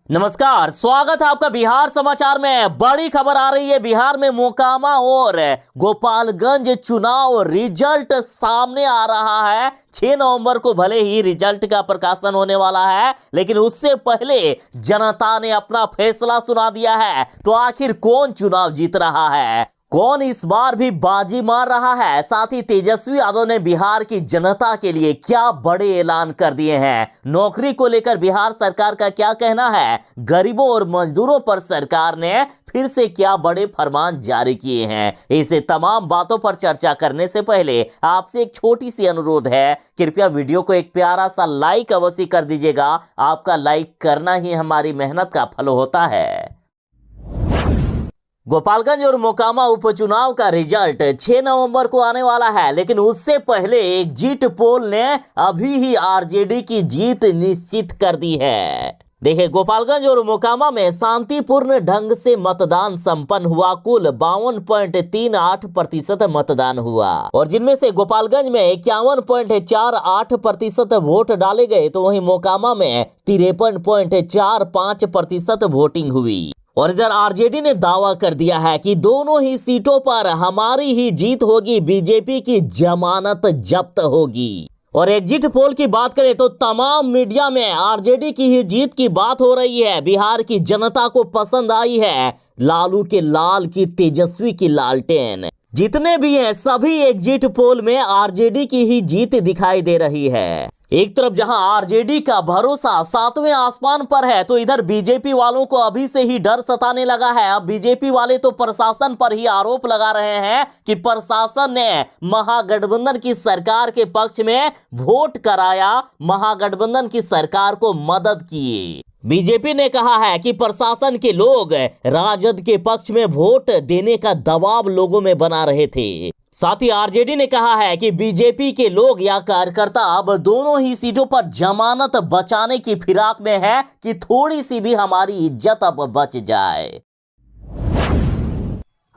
नमस्कार, स्वागत है आपका बिहार समाचार में। बड़ी खबर आ रही है। बिहार में मोकामा और गोपालगंज चुनाव रिजल्ट सामने आ रहा है। 6 नवंबर को भले ही रिजल्ट का प्रकाशन होने वाला है, लेकिन उससे पहले जनता ने अपना फैसला सुना दिया है। तो आखिर कौन चुनाव जीत रहा है, कौन इस बार भी बाजी मार रहा है? साथ ही तेजस्वी यादव ने बिहार की जनता के लिए क्या बड़े ऐलान कर दिए हैं? नौकरी को लेकर बिहार सरकार का क्या कहना है? गरीबों और मजदूरों पर सरकार ने फिर से क्या बड़े फरमान जारी किए हैं? ऐसे तमाम बातों पर चर्चा करने से पहले आपसे एक छोटी सी अनुरोध है, कृपया वीडियो को एक प्यारा सा लाइक अवश्य कर दीजिएगा। आपका लाइक करना ही हमारी मेहनत का फल होता है। गोपालगंज और मोकामा उपचुनाव का रिजल्ट 6 नवंबर को आने वाला है, लेकिन उससे पहले एग्जिट पोल ने अभी ही आरजेडी की जीत निश्चित कर दी है। देखिए, गोपालगंज और मोकामा में शांतिपूर्ण ढंग से मतदान संपन्न हुआ। कुल 52.38% मतदान हुआ और जिनमें से गोपालगंज में 51.48% वोट डाले गए, तो वहीं मोकामा में 53.45% वोटिंग हुई। और इधर आरजेडी ने दावा कर दिया है कि दोनों ही सीटों पर हमारी ही जीत होगी, बीजेपी की जमानत जब्त होगी। और एग्जिट पोल की बात करें तो तमाम मीडिया में आरजेडी की ही जीत की बात हो रही है। बिहार की जनता को पसंद आई है लालू के लाल की तेजस्वी की लालटेन। जितने भी हैं सभी एग्जिट पोल में आरजेडी की ही जीत दिखाई दे रही है। एक तरफ जहां आरजेडी का भरोसा 7वें आसमान पर है, तो इधर बीजेपी वालों को अभी से ही डर सताने लगा है। अब बीजेपी वाले तो प्रशासन पर ही आरोप लगा रहे हैं कि प्रशासन ने महागठबंधन की सरकार के पक्ष में वोट कराया, महागठबंधन की सरकार को मदद किए। बीजेपी ने कहा है कि प्रशासन के लोग राजद के पक्ष में वोट देने का दबाव लोगों में बना रहे थे। साथ ही आरजेडी ने कहा है कि बीजेपी के लोग या कार्यकर्ता अब दोनों ही सीटों पर जमानत बचाने की फिराक में है कि थोड़ी सी भी हमारी इज्जत अब बच जाए।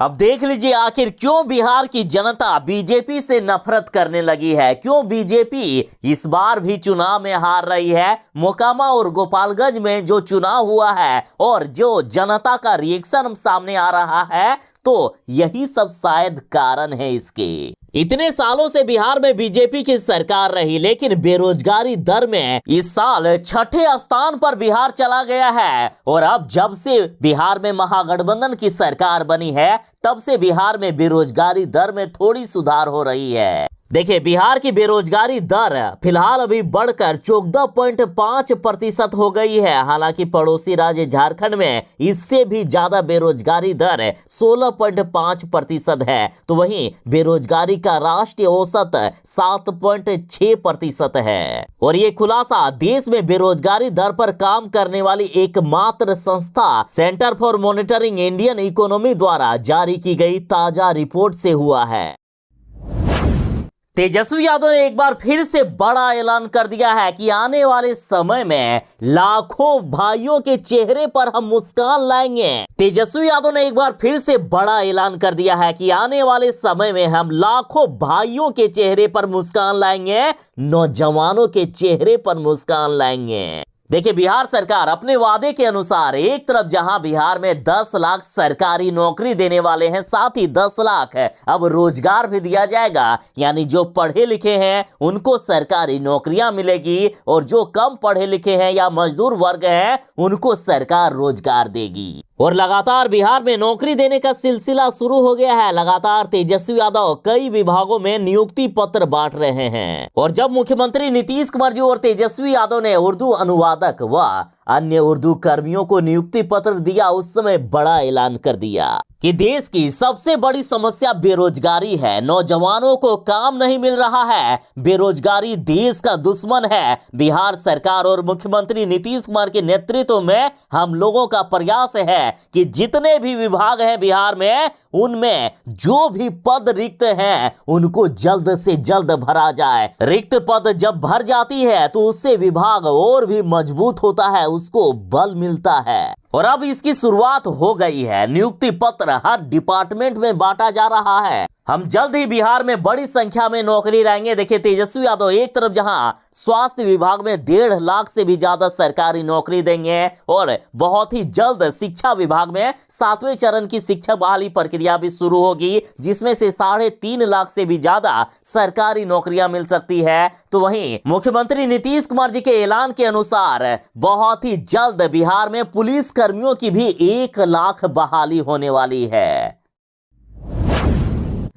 अब देख लीजिए आखिर क्यों बिहार की जनता बीजेपी से नफरत करने लगी है, क्यों बीजेपी इस बार भी चुनाव में हार रही है। मोकामा और गोपालगंज में जो चुनाव हुआ है और जो जनता का रिएक्शन सामने आ रहा है, तो यही सब शायद कारण है इसके। इतने सालों से बिहार में बीजेपी की सरकार रही, लेकिन बेरोजगारी दर में इस साल 6ठे स्थान पर बिहार चला गया है। और अब जब से बिहार में महागठबंधन की सरकार बनी है, तब से बिहार में बेरोजगारी दर में थोड़ी सुधार हो रही है। देखिए, बिहार की बेरोजगारी दर फिलहाल अभी बढ़कर 14.5% हो गई है। हालांकि पड़ोसी राज्य झारखंड में इससे भी ज्यादा बेरोजगारी दर 16.5% है। तो वहीं बेरोजगारी का राष्ट्रीय औसत 7.6% है। और ये खुलासा देश में बेरोजगारी दर पर काम करने वाली एकमात्र संस्था centre for monitoring Indian economy द्वारा जारी की गई ताजा रिपोर्ट से हुआ है। तेजस्वी यादव ने एक बार फिर से बड़ा ऐलान कर दिया है कि आने वाले समय में लाखों भाइयों के चेहरे पर हम मुस्कान लाएंगे। तेजस्वी यादव ने एक बार फिर से बड़ा ऐलान कर दिया है कि आने वाले समय में हम लाखों भाइयों के चेहरे पर मुस्कान लाएंगे, नौजवानों के चेहरे पर मुस्कान लाएंगे। देखिए, बिहार सरकार अपने वादे के अनुसार एक तरफ जहां बिहार में 10 लाख सरकारी नौकरी देने वाले हैं, साथ ही 10 लाख अब रोजगार भी दिया जाएगा। यानी जो पढ़े लिखे हैं उनको सरकारी नौकरियां मिलेगी और जो कम पढ़े लिखे हैं या मजदूर वर्ग हैं उनको सरकार रोजगार देगी। और लगातार बिहार में नौकरी देने का सिलसिला शुरू हो गया है। लगातार तेजस्वी यादव कई विभागों में नियुक्ति पत्र बांट रहे हैं। और जब मुख्यमंत्री नीतीश कुमार जी और तेजस्वी यादव ने उर्दू अनुवादक व अन्य उर्दू कर्मियों को नियुक्ति पत्र दिया, उस समय बड़ा ऐलान कर दिया कि देश की सबसे बड़ी समस्या बेरोजगारी है। नौजवानों को काम नहीं मिल रहा है, बेरोजगारी देश का दुश्मन है। बिहार सरकार और मुख्यमंत्री नीतीश कुमार के नेतृत्व में हम लोगों का प्रयास है कि जितने भी विभाग हैं बिहार में, उनमें जो भी पद रिक्त हैं उनको जल्द से जल्द भरा जाए। रिक्त पद जब भर जाती है तो उससे विभाग और भी मजबूत होता है, उसको बल मिलता है। और अब इसकी शुरुआत हो गई है। नियुक्ति पत्र हर डिपार्टमेंट में बांटा जा रहा है। हम जल्द ही बिहार में बड़ी संख्या में नौकरी लाएंगे। देखिए, तेजस्वी यादव एक तरफ जहां स्वास्थ्य विभाग में 1.5 लाख से भी ज्यादा सरकारी नौकरी देंगे और बहुत ही जल्द शिक्षा विभाग में 7वें चरण की शिक्षक बहाली प्रक्रिया भी शुरू होगी, जिसमें से 3.5 लाख से भी ज्यादा सरकारी नौकरियां मिल सकती है। तो वहीं मुख्यमंत्री नीतीश कुमार जी के ऐलान के अनुसार बहुत ही जल्द बिहार में पुलिस कर्मियों की भी 1 लाख बहाली होने वाली है।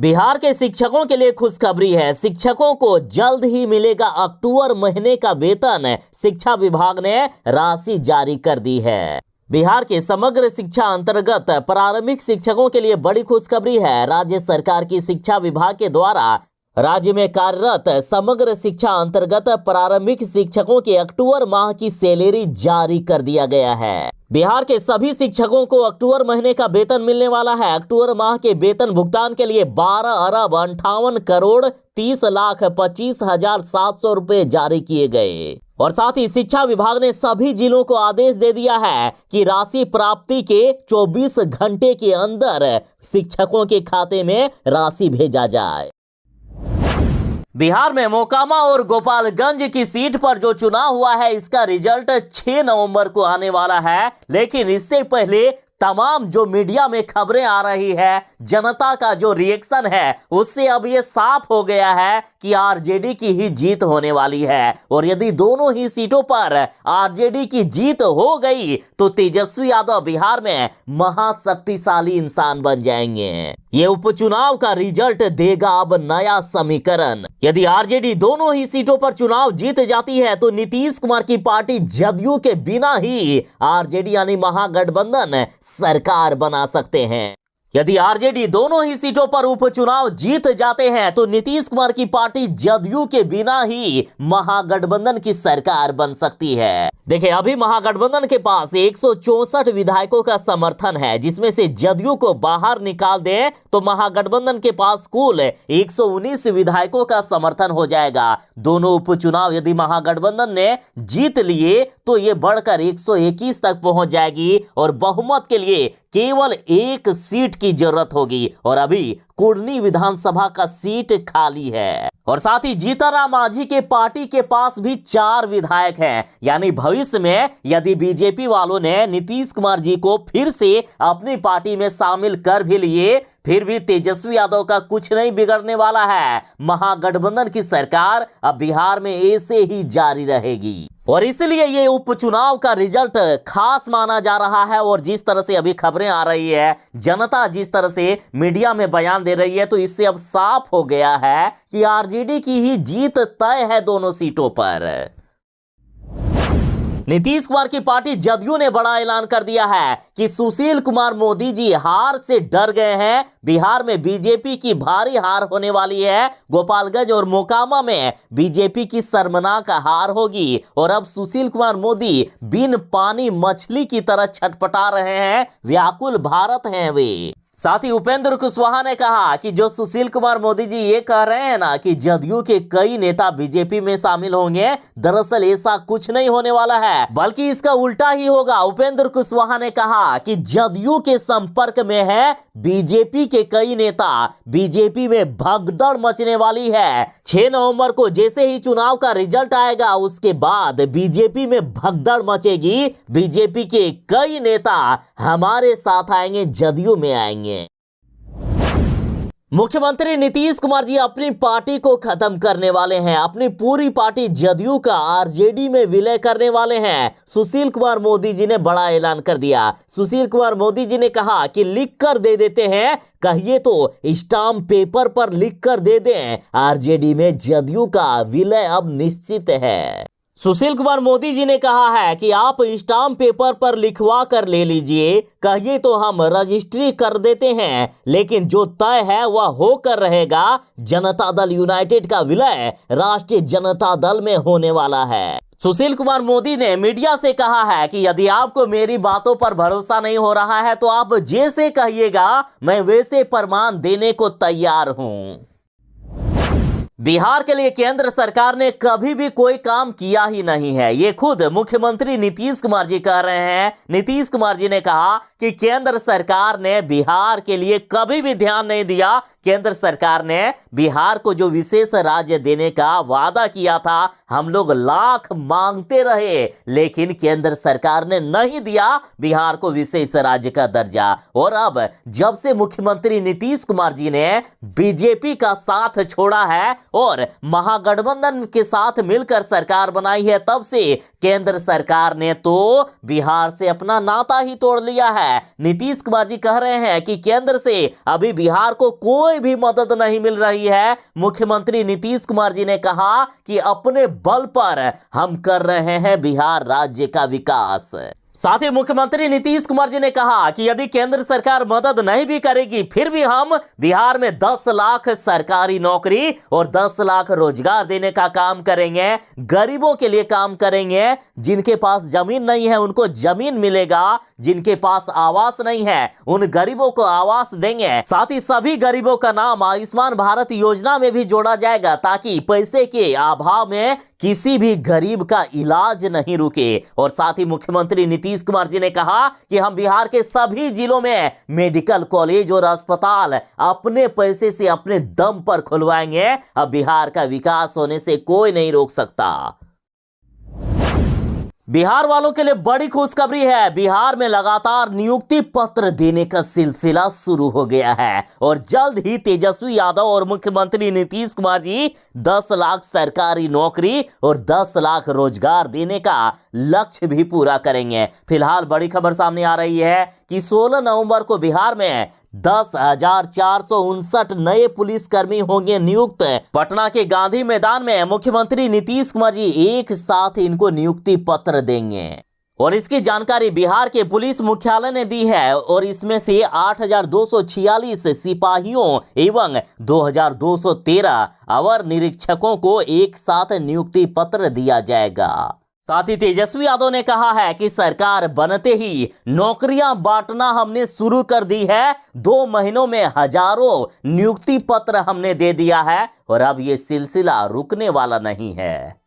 बिहार के शिक्षकों के लिए खुशखबरी है। शिक्षकों को जल्द ही मिलेगा अक्टूबर महीने का वेतन। शिक्षा विभाग ने राशि जारी कर दी है। बिहार के समग्र शिक्षा अंतर्गत प्रारंभिक शिक्षकों के लिए बड़ी खुशखबरी है। राज्य सरकार की शिक्षा विभाग के द्वारा राज्य में कार्यरत समग्र शिक्षा अंतर्गत प्रारंभिक शिक्षकों के अक्टूबर माह की सैलरी जारी कर दिया गया है। बिहार के सभी शिक्षकों को अक्टूबर महीने का वेतन मिलने वाला है। अक्टूबर माह के वेतन भुगतान के लिए 12,58,30,25,700 रुपए जारी किए गए और साथ ही शिक्षा विभाग ने सभी जिलों को आदेश दे दिया है कि राशि प्राप्ति के 24 घंटे के अंदर शिक्षकों के खाते में राशि भेजा जाए। बिहार में मोकामा और गोपालगंज की सीट पर जो चुनाव हुआ है, इसका रिजल्ट 6 नवंबर को आने वाला है। लेकिन इससे पहले तमाम जो मीडिया में खबरें आ रही है, जनता का जो रिएक्शन है, उससे अब ये साफ हो गया है कि आरजेडी की ही जीत होने वाली है। और यदि दोनों ही सीटों पर आरजेडी की जीत हो गई तो तेजस्वी यादव बिहार में महाशक्तिशाली इंसान बन जाएंगे। ये उपचुनाव का रिजल्ट देगा अब नया समीकरण। यदि आरजेडी दोनों ही सीटों पर चुनाव जीत जाती है तो नीतीश कुमार की पार्टी जदयू के बिना ही आरजेडी यानी महागठबंधन सरकार बना सकते हैं। यदि आरजेडी दोनों ही सीटों पर उपचुनाव जीत जाते हैं तो नीतीश कुमार की पार्टी जदयू के बिना ही महागठबंधन की सरकार बन सकती है। देखिए, अभी महागठबंधन के पास 164 विधायकों का समर्थन है, जिसमें से जदयू को बाहर निकाल दे तो महागठबंधन के पास कुल 119 विधायकों का समर्थन हो जाएगा। दोनों उपचुनाव यदि महागठबंधन ने जीत लिए तो ये बढ़कर 121 तक पहुंच जाएगी और बहुमत के लिए केवल 1 सीट की जरूरत होगी और अभी कुर्नी विधानसभा का सीट खाली है। और साथ ही जीतनराम मांझी के पार्टी के पास भी 4 विधायक हैं। यानी भविष्य में यदि बीजेपी वालों ने नीतीश कुमार जी को फिर से अपनी पार्टी में शामिल कर भी लिए, फिर भी तेजस्वी यादव का कुछ नहीं बिगड़ने वाला है। महागठबंधन की सरकार अब बिहार में ऐसे ही जारी रहेगी और इसलिए ये उपचुनाव का रिजल्ट खास माना जा रहा है। और जिस तरह से अभी खबरें आ रही है, जनता जिस तरह से मीडिया में बयान दे रही है, तो इससे अब साफ हो गया है कि आरजेडी की ही जीत तय है दोनों सीटों पर। नीतीश कुमार की पार्टी जदयू ने बड़ा ऐलान कर दिया है कि सुशील कुमार मोदी जी हार से डर गए हैं। बिहार में बीजेपी की भारी हार होने वाली है। गोपालगंज और मोकामा में बीजेपी की शर्मनाक हार होगी और अब सुशील कुमार मोदी बिन पानी मछली की तरह छटपटा रहे हैं। व्याकुल भारत हैं वे। साथ ही उपेंद्र कुशवाहा ने कहा कि जो सुशील कुमार मोदी जी ये कह रहे हैं ना कि जदयू के कई नेता बीजेपी में शामिल होंगे, दरअसल ऐसा कुछ नहीं होने वाला है, बल्कि इसका उल्टा ही होगा। उपेंद्र कुशवाहा ने कहा कि जदयू के संपर्क में है बीजेपी के कई नेता, बीजेपी में भगदड़ मचने वाली है। 6 नवंबर को जैसे ही चुनाव का रिजल्ट आएगा, उसके बाद बीजेपी में भगदड़ मचेगी। बीजेपी के कई नेता हमारे साथ आएंगे, जदयू में आएंगे। मुख्यमंत्री नीतीश कुमार जी अपनी पार्टी को खत्म करने वाले हैं। अपनी पूरी पार्टी जदयू का आरजेडी में विलय करने वाले हैं। सुशील कुमार मोदी जी ने बड़ा ऐलान कर दिया। सुशील कुमार मोदी जी ने कहा कि लिख कर दे देते हैं, कहिए तो स्टाम्प पेपर पर लिख कर दे दें, आरजेडी में जदयू का विलय अब निश्चित है। सुशील कुमार मोदी जी ने कहा है कि आप स्टाम्प पेपर पर लिखवा कर ले लीजिए, कहिए तो हम रजिस्ट्री कर देते हैं, लेकिन जो तय है वह होकर रहेगा। जनता दल यूनाइटेड का विलय राष्ट्रीय जनता दल में होने वाला है। सुशील कुमार मोदी ने मीडिया से कहा है कि यदि आपको मेरी बातों पर भरोसा नहीं हो रहा है तो आप जैसे कहिएगा, मैं वैसे प्रमाण देने को तैयार हूं। बिहार के लिए केंद्र सरकार ने कभी भी कोई काम किया ही नहीं है, ये खुद मुख्यमंत्री नीतीश कुमार जी कह रहे हैं। नीतीश कुमार जी ने कहा कि केंद्र सरकार ने बिहार के लिए कभी भी ध्यान नहीं दिया, केंद्र सरकार ने बिहार को जो विशेष राज्य देने का वादा किया था, हम लोग लाख मांगते रहे, लेकिन केंद्र सरकार ने नहीं दिया बिहार को विशेष राज्य का दर्जा। और अब जब से मुख्यमंत्री नीतीश कुमार जी ने बीजेपी का साथ छोड़ा है और महागठबंधन के साथ मिलकर सरकार बनाई है, तब से केंद्र सरकार ने तो बिहार से अपना नाता ही तोड़ लिया है। नीतीश कुमार जी कह रहे हैं कि केंद्र से अभी बिहार को कोई भी मदद नहीं मिल रही है। मुख्यमंत्री नीतीश कुमार जी ने कहा कि अपने बल पर हम कर रहे हैं बिहार राज्य का विकास। साथ ही मुख्यमंत्री नीतीश कुमार जी ने कहा कि यदि केंद्र सरकार मदद नहीं भी करेगी, फिर भी हम बिहार में 10 लाख सरकारी नौकरी और 10 लाख रोजगार देने का काम करेंगे। गरीबों के लिए काम करेंगे। जिनके पास जमीन नहीं है उनको जमीन मिलेगा, जिनके पास आवास नहीं है उन गरीबों को आवास देंगे। साथ ही सभी गरीबों का नाम आयुष्मान भारत योजना में भी जोड़ा जाएगा, ताकि पैसे के अभाव में किसी भी गरीब का इलाज नहीं रुके। और साथ ही मुख्यमंत्री नीतीश कुमार जी ने कहा कि हम बिहार के सभी जिलों में मेडिकल कॉलेज और अस्पताल अपने पैसे से अपने दम पर खुलवाएंगे। अब बिहार का विकास होने से कोई नहीं रोक सकता। बिहार वालों के लिए बड़ी खुशखबरी है। बिहार में लगातार नियुक्ति पत्र देने का सिलसिला शुरू हो गया है और जल्द ही तेजस्वी यादव और मुख्यमंत्री नीतीश कुमार जी 10 लाख सरकारी नौकरी और 10 लाख रोजगार देने का लक्ष्य भी पूरा करेंगे। फिलहाल बड़ी खबर सामने आ रही है कि 16 नवंबर को बिहार में 10,459 नए पुलिसकर्मी होंगे नियुक्त। पटना के गांधी मैदान में मुख्यमंत्री नीतीश कुमार जी एक साथ इनको नियुक्ति पत्र देंगे और इसकी जानकारी बिहार के पुलिस मुख्यालय ने दी है। और इसमें से 8,246 सिपाहियों एवं 2,213 अवर निरीक्षकों को एक साथ नियुक्ति पत्र दिया जाएगा। साथ ही तेजस्वी यादव ने कहा है कि सरकार बनते ही नौकरियां बांटना हमने शुरू कर दी है। 2 महीनों में हजारों नियुक्ति पत्र हमने दे दिया है और अब ये सिलसिला रुकने वाला नहीं है।